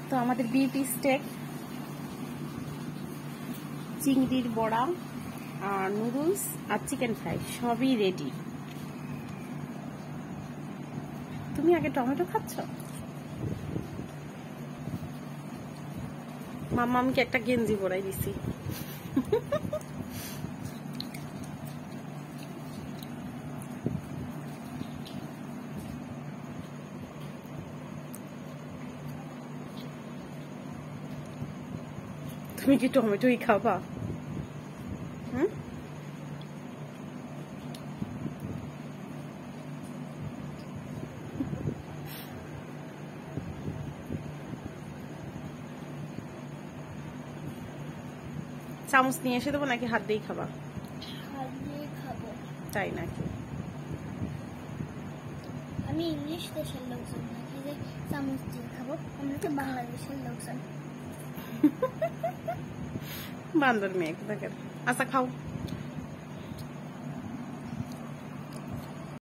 তো আমাদের beauty stake, চিংড়ির বড়া আর নুডলস আর চিকেন ফ্রাই সবই রেডি। তুমি আগে টমেটো খাচ্ছ? মাম্মা আমাকে একটা গেঞ্জি পরাই দিছি। তুমি কি টমেটোই খাবা? চামচ নিয়ে এসে দেবো নাকি হাত দিয়েই খাবা? হাত দিয়ে খাবো। তাই নাকি? আমি ইংলিশ দেশের লোকজন নাকি যে চামচ দিয়ে খাবো, আমরা তো বাংলাদেশের লোকজন। বান্দর মেয়ে কোথাকার। আচ্ছা খাও।